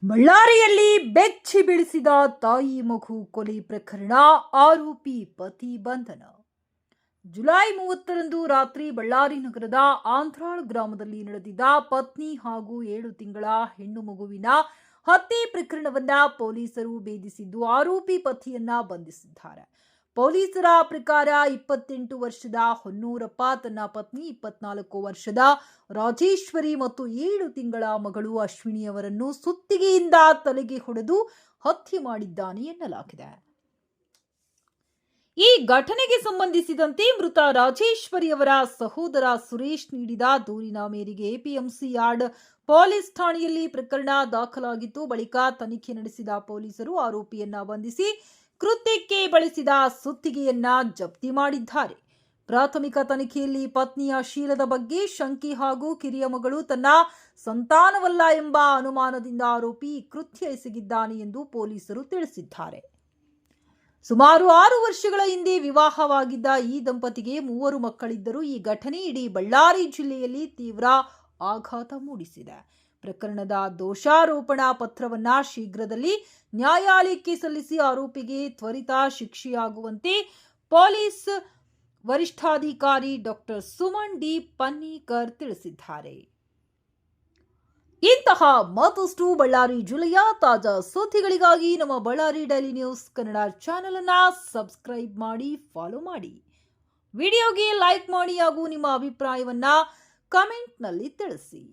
ಬಳ್ಳಾರಿಯಲ್ಲಿ ಬೆಚ್ಚಿ ಬೀಳಿಸಿದ ತಾಯಿ ಮಗು ಕೊಲೆ ಪ್ರಕರಣ, ಆರೋಪಿ ಪತಿ ಬಂಧನ. ಜುಲೈ 30ರಂದು ರಾತ್ರಿ ಬಳ್ಳಾರಿ ನಗರದ ಆಂಧ್ರಾಳ್ ಗ್ರಾಮದಲ್ಲಿ ನಡೆದಿದ್ದ ಪತ್ನಿ ಹಾಗೂ 7 ತಿಂಗಳ ಹೆಣ್ಣು ಮಗುವಿನ ಹತ್ಯೆ ಪ್ರಕರಣವನ್ನ ಪೊಲೀಸರು ಭೇದಿಸಿದ್ದು ಆರೋಪಿ ಪತಿಯನ್ನ ಬಂಧಿಸಿದ್ದಾರೆ. ಪೊಲೀಸರ ಪ್ರಕಾರ 28 ವರ್ಷದ ಹೊನ್ನೂರಪ್ಪ ತನ್ನ ಪತ್ನಿ 24 ವರ್ಷದ ರಾಜೇಶ್ವರಿ ಮತ್ತು 7 ತಿಂಗಳ ಮಗಳು ಅಶ್ವಿನಿಯವರನ್ನು ಸುತ್ತಿಗೆಯಿಂದ ತಲೆಗೆ ಹೊಡೆದು ಹತ್ಯೆ ಮಾಡಿದ್ದಾನೆ ಎನ್ನಲಾಗಿದೆ. ಈ ಘಟನೆಗೆ ಸಂಬಂಧಿಸಿದಂತೆ ಮೃತ ರಾಜೇಶ್ವರಿಯವರ ಸಹೋದರ ಸುರೇಶ್ ನೀಡಿದ ದೂರಿನ ಮೇರೆಗೆ ಎಪಿಎಂಸಿ ಯಾರ್ಡ್ ಪೊಲೀಸ್ ಠಾಣೆಯಲ್ಲಿ ಪ್ರಕರಣ ದಾಖಲಾಗಿತ್ತು. ಬಳಿಕ ತನಿಖೆ ನಡೆಸಿದ ಪೊಲೀಸರು ಆರೋಪಿಯನ್ನ ಬಂಧಿಸಿ ಕೃತ್ಯಕ್ಕೆ ಬಳಸಿದ ಸುತ್ತಿಗೆಯನ್ನ ಜಪ್ತಿ ಮಾಡಿದ್ದಾರೆ. ಪ್ರಾಥಮಿಕ ತನಿಖೆಯಲ್ಲಿ ಪತ್ನಿಯ ಶೀಲದ ಬಗ್ಗೆ ಶಂಕೆ ಹಾಗೂ ಕಿರಿಯ ಮಗಳು ತನ್ನ ಸಂತಾನವಲ್ಲ ಎಂಬ ಅನುಮಾನದಿಂದ ಆರೋಪಿ ಕೃತ್ಯ ಎಸಗಿದ್ದಾನೆ ಎಂದು ಪೊಲೀಸರು ತಿಳಿಸಿದ್ದಾರೆ. ಸುಮಾರು 6 ವರ್ಷಗಳ ಹಿಂದೆ ವಿವಾಹವಾಗಿದ್ದ ಈ ದಂಪತಿಗೆ 3 ಮಕ್ಕಳಿದ್ದರು. ಈ ಘಟನೆ ಇಡೀ ಬಳ್ಳಾರಿ ಜಿಲ್ಲೆಯಲ್ಲಿ ತೀವ್ರ ಆಘಾತ ಮೂಡಿಸಿದೆ. ಪ್ರಕರಣದ ದೋಷಾರೋಪಣಾ ಪತ್ರವನ್ನ ಶೀಘ್ರದಲ್ಲಿ ನ್ಯಾಯಾಲಯಕ್ಕೆ ಸಲ್ಲಿಸಿ ಆರೋಪಿಗೆ ತ್ವರಿತ ಶಿಕ್ಷೆಯಾಗುವಂತೆ ಪೊಲೀಸ್ ವರಿಷ್ಠಾಧಿಕಾರಿ ಡಾಕ್ಟರ್ ಸುಮನ್ ಡಿ ಪನ್ನಿಕರ್ ತಿಳಿಸಿದ್ದಾರೆ. ಇಂತಹ ಮತ್ತಷ್ಟು ಬಳ್ಳಾರಿ ಜಿಲ್ಲೆಯ ತಾಜಾ ಸುದ್ದಿಗಳಿಗಾಗಿ ನಮ್ಮ Ballari daily news Kannada channel ಅನ್ನು ಸಬ್ಸ್ಕ್ರೈಬ್ ಮಾಡಿ, ಫಾಲೋ ಮಾಡಿ. ವಿಡಿಯೋಗೆ ಲೈಕ್ ಮಾಡಿ ಹಾಗೂ ನಿಮ್ಮ ಅಭಿಪ್ರಾಯವನ್ನ ಕಮೆಂಟ್ನಲ್ಲಿ ತಿಳಿಸಿ.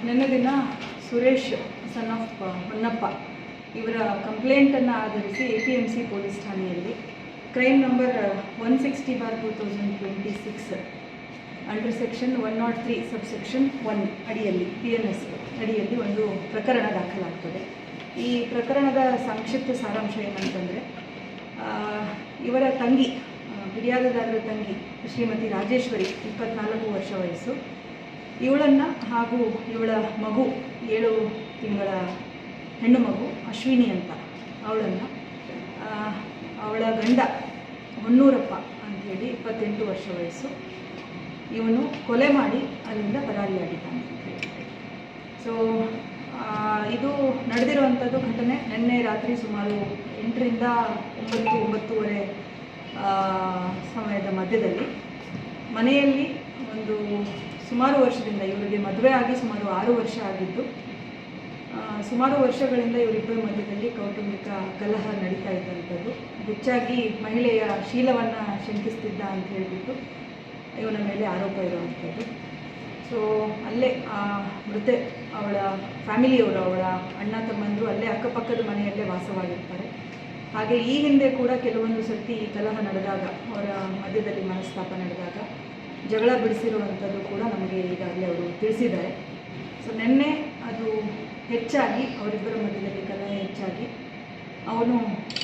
ನಿನ್ನೆ ದಿನ ಸುರೇಶ್ ಸನ್ ಆಫ್ ಹೊನ್ನಪ್ಪ ಇವರ ಕಂಪ್ಲೇಂಟನ್ನು ಆಧರಿಸಿ APMC ಪೊಲೀಸ್ ಠಾಣೆಯಲ್ಲಿ crime number 160/2026 under section 103 subsection 1 ಅಡಿಯಲ್ಲಿ PNS ಅಡಿಯಲ್ಲಿ ಒಂದು ಪ್ರಕರಣ ದಾಖಲಾಗ್ತದೆ. ಈ ಪ್ರಕರಣದ ಸಂಕ್ಷಿಪ್ತ ಸಾರಾಂಶ ಏನಂತಂದರೆ, ಇವರ ತಂಗಿ, ಫಿರ್ಯಾದುದಾರರ ತಂಗಿ ಶ್ರೀಮತಿ ರಾಜೇಶ್ವರಿ 24 ವರ್ಷ ವಯಸ್ಸು, ಇವಳನ್ನು ಹಾಗೂ ಇವಳ ಮಗು 7 ತಿಂಗಳ ಹೆಣ್ಣು ಮಗು ಅಶ್ವಿನಿ ಅಂತ ಅವಳನ್ನು ಅವಳ ಗಂಡ ಹೊನ್ನೂರಪ್ಪ ಅಂಥೇಳಿ 28 ವರ್ಷ ವಯಸ್ಸು, ಇವನು ಕೊಲೆ ಮಾಡಿ ಅಲ್ಲಿಂದ ಪರಾರಿಯಾಗಿದ್ದಾನೆ. ಸೊ ಇದು ನಡೆದಿರುವಂಥದ್ದು ಘಟನೆ ನಿನ್ನೆ ರಾತ್ರಿ ಸುಮಾರು 8ರಿಂದ 9-9:30 ಸಮಯದ ಮಧ್ಯದಲ್ಲಿ ಮನೆಯಲ್ಲಿ ಒಂದು ಸುಮಾರು ವರ್ಷದಿಂದ, ಇವರಿಗೆ ಮದುವೆ ಆಗಿ ಸುಮಾರು 6 ವರ್ಷ ಆಗಿದ್ದು, ಸುಮಾರು ವರ್ಷಗಳಿಂದ ಇವರಿಬ್ಬರ ಮಧ್ಯದಲ್ಲಿ ಕೌಟುಂಬಿಕ ಕಲಹ ನಡೀತಾ ಇದ್ದಂಥದ್ದು. ಹೆಚ್ಚಾಗಿ ಮಹಿಳೆಯ ಶೀಲವನ್ನು ಶಂಕಿಸ್ತಿದ್ದ ಅಂತ ಹೇಳಿಬಿಟ್ಟು ಇವನ ಮೇಲೆ ಆರೋಪ ಇರುವಂಥದ್ದು. ಸೊ ಅಲ್ಲೇ ಮೃತೆ ಅವಳ ಫ್ಯಾಮಿಲಿಯವರು, ಅವಳ ಅಣ್ಣ ತಮ್ಮಂದರು ಅಲ್ಲೇ ಅಕ್ಕಪಕ್ಕದ ಮನೆಯಲ್ಲೇ ವಾಸವಾಗಿರ್ತಾರೆ. ಹಾಗೆ ಈ ಹಿಂದೆ ಕೂಡ ಕೆಲವೊಂದು ಸರ್ತಿ ಕಲಹ ನಡೆದಾಗ, ಅವರ ಮಧ್ಯದಲ್ಲಿ ಮನಸ್ತಾಪ ನಡೆದಾಗ ಜಗಳ ಬಿಡಿಸಿರುವಂಥದ್ದು ಕೂಡ ನಮಗೆ ಈಗಾಗಲೇ ಅವರು ತಿಳಿಸಿದ್ದಾರೆ. ಸೊ ನಿನ್ನೆ ಅದು ಹೆಚ್ಚಾಗಿ ಅವರಿಬ್ಬರ ಮಧ್ಯದಲ್ಲಿ ಕಲಹ ಹೆಚ್ಚಾಗಿ ಅವನು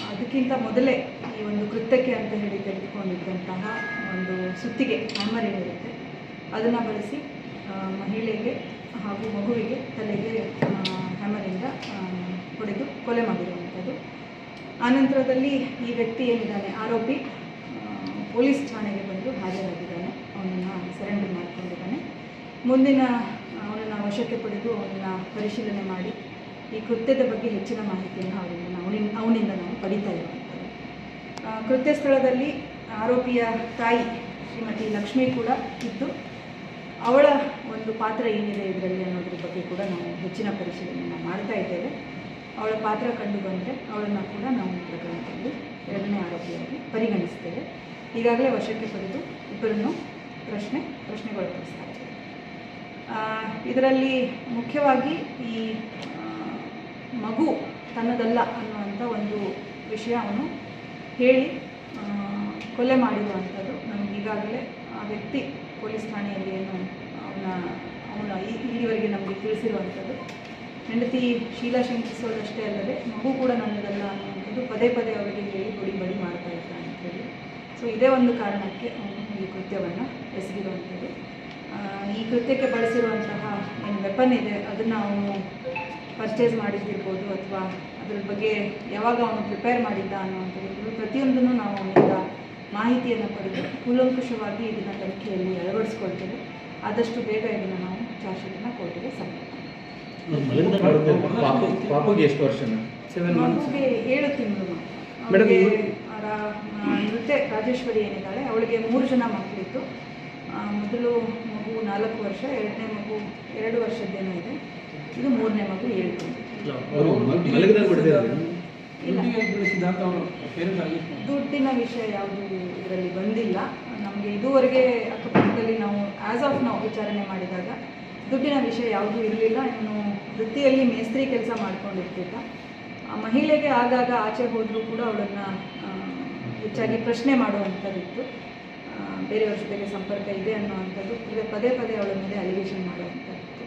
ಅದಕ್ಕಿಂತ ಮೊದಲೇ ಈ ಒಂದು ಕೃತ್ಯಕ್ಕೆ ಅಂತ ಹೇಳಿ ತೆಗೆದುಕೊಂಡಿದ್ದಂತಹ ಒಂದು ಸುತ್ತಿಗೆ, ಹ್ಯಾಮರ್ ಏನಿರುತ್ತೆ ಅದನ್ನು ಬಳಸಿ ಮಹಿಳೆಗೆ ಹಾಗೂ ಮಗುವಿಗೆ ತಲೆಗೆ ಹ್ಯಾಮರಿಂದ ಹೊಡೆದು ಕೊಲೆ ಮಾಡಿರುವಂಥದ್ದು. ಆನಂತರದಲ್ಲಿ ಈ ವ್ಯಕ್ತಿ ಏನಿದ್ದಾನೆ ಆರೋಪಿ ಪೊಲೀಸ್ ಠಾಣೆಗೆ ಬಂದು ಹಾಜರಾಗಿದ್ದಾನೆ. ಅವನನ್ನು ಸರೆಂಡರ್ ಮಾಡಿಕೊಂಡಿದ್ದಾನೆ. ಮುಂದಿನ ಅವನನ್ನು ವಶಕ್ಕೆ ಪಡೆದು ಅವನನ್ನು ಪರಿಶೀಲನೆ ಮಾಡಿ ಈ ಕೃತ್ಯದ ಬಗ್ಗೆ ಹೆಚ್ಚಿನ ಮಾಹಿತಿಯನ್ನು ಅವನಿಂದ ನಾವು ಪಡಿತಾ ಇರುವಂಥದ್ದು. ಕೃತ್ಯ ಸ್ಥಳದಲ್ಲಿ ಆರೋಪಿಯ ತಾಯಿ ಶ್ರೀಮತಿ ಲಕ್ಷ್ಮಿ ಕೂಡ ಇದ್ದು, ಅವಳ ಒಂದು ಪಾತ್ರ ಏನಿದೆ ಇದರಲ್ಲಿ ಅನ್ನೋದ್ರ ಬಗ್ಗೆ ಕೂಡ ನಾವು ಹೆಚ್ಚಿನ ಪರಿಶೀಲನೆಯನ್ನು ಮಾಡ್ತಾ ಇದ್ದೇವೆ. ಅವಳ ಪಾತ್ರ ಕಂಡು ಬಂದರೆ ಅವಳನ್ನು ಕೂಡ ನಾವು ಪ್ರಕರಣದಲ್ಲಿ 2ನೇ ಆರೋಪಿಯಾಗಿ ಪರಿಗಣಿಸ್ತೇವೆ. ಈಗಾಗಲೇ ವಶಕ್ಕೆ ಪಡೆದು ಇಬ್ಬರನ್ನು ಪ್ರಶ್ನೆಗೊಳಪಡಿಸ್ತಾ ಇದ್ದೇವೆ. ಇದರಲ್ಲಿ ಮುಖ್ಯವಾಗಿ ಈ ಮಗು ತನ್ನದಲ್ಲ ಅನ್ನುವಂಥ ಒಂದು ವಿಷಯ ಅವನು ಹೇಳಿ ಕೊಲೆ ಮಾಡಿರುವಂಥದ್ದು ನಮಗೆ ಈಗಾಗಲೇ ಆ ವ್ಯಕ್ತಿ ಪೊಲೀಸ್ ಠಾಣೆಯಲ್ಲಿ ಏನು ಅವನ ಇಲ್ಲಿವರೆಗೆ ನಮಗೆ ತಿಳಿಸಿರುವಂಥದ್ದು. ಹೆಂಡತಿ ಶೀಲಾ ಶಂಕಿಸೋದಷ್ಟೇ ಅಲ್ಲದೆ ಮಗು ಕೂಡ ನನ್ನದಲ್ಲ ಅನ್ನುವಂಥದ್ದು ಪದೇ ಪದೇ ಅವರಿಗೆ ಹೇಳಿ ಬಡಿ ಮಾಡ್ತಾ ಇದ್ದ ಅಂಥೇಳಿ. ಸೊ ಇದೇ ಒಂದು ಕಾರಣಕ್ಕೆ ಅವನು ಈ ಕೃತ್ಯವನ್ನು ಎಸಗಿರುವಂಥದ್ದು. ಈ ಕೃತ್ಯಕ್ಕೆ ಬಳಸಿರುವಂತಹ ಏನು ವೆಪನ್ ಇದೆ ಅದನ್ನು ಅವನು ಪರ್ಚೇಸ್ ಮಾಡಿದ್ದಿರ್ಬೋದು, ಅಥವಾ ಅದರ ಬಗ್ಗೆ ಯಾವಾಗ ಅವನು ಪ್ರಿಪೇರ್ ಮಾಡಿದ್ದ ಅನ್ನುವಂಥದ್ದು ಪ್ರತಿಯೊಂದನ್ನು ನಾವು ಅವನಿಂದ ಮಾಹಿತಿಯನ್ನು ಪಡೆದು ಕೂಲಂಕುಷವಾಗಿ ಇದನ್ನು ತನಿಖೆಯಲ್ಲಿ ಅಳವಡಿಸ್ಕೊಳ್ತೇವೆ. ಆದಷ್ಟು ಬೇಗ ಇದನ್ನು ನಾವು ಚಾರ್ಜ್ ಶೀಟನ್ನು ಕೋರ್ಟಿಗೆ ಸಲ್ಲಿಸ್ತೇವೆ. ಪಾಪುಗೆ ಎಷ್ಟು ವರ್ಷನ? ಮಗುಗೆ 7 ತಿಂಗಳು. ಮೇಡಮ್, ನೃತ್ಯ ರಾಜೇಶ್ವರಿ ಏನಿದ್ದಾಳೆ ಅವಳಿಗೆ 3 ಜನ ಮಕ್ಕಳಿತ್ತು. ಮೊದಲು ಮಗು 4 ವರ್ಷ, ಎರಡನೇ ಮಗು 2 ವರ್ಷದ್ದೇನೋ ಇದೆ, ಇದು 3ನೇ ಮಗು 7 ತಿಂಗಳು. ಅವರು ಮಲಗಿದಾಗ ಹೊಡೆದಿದ್ದಾರೆ. ಇಲ್ಲ, ದುಡ್ಡಿನ ವಿಷಯ ಯಾವುದು ಇದರಲ್ಲಿ ಬಂದಿಲ್ಲ. ನಮಗೆ ಇದುವರೆಗೆ ಅಕ್ಕಪಕ್ಕದಲ್ಲಿ ನಾವು ಆ್ಯಸ್ ಆಫ್ ನಾವು ವಿಚಾರಣೆ ಮಾಡಿದಾಗ ದುಡ್ಡಿನ ವಿಷಯ ಯಾವುದೂ ಇರಲಿಲ್ಲ. ಇವನು ವೃತ್ತಿಯಲ್ಲಿ ಮೇಸ್ತ್ರಿ ಕೆಲಸ ಮಾಡ್ಕೊಂಡಿರ್ತಿದ್ದ. ಆ ಮಹಿಳೆಗೆ ಆಗಾಗ ಆಚೆ ಹೋದರೂ ಕೂಡ ಅವಳನ್ನು ಹೆಚ್ಚಾಗಿ ಪ್ರಶ್ನೆ ಮಾಡುವಂಥದ್ದಿತ್ತು. ಬೇರೆಯವ್ರ ಜೊತೆಗೆ ಸಂಪರ್ಕ ಇದೆ ಅನ್ನೋವಂಥದ್ದು, ಪದೇ ಪದೇ ಅವಳ ಮೇಲೆ ಅಲಿಗೇಷನ್ ಮಾಡುವಂಥದ್ದು.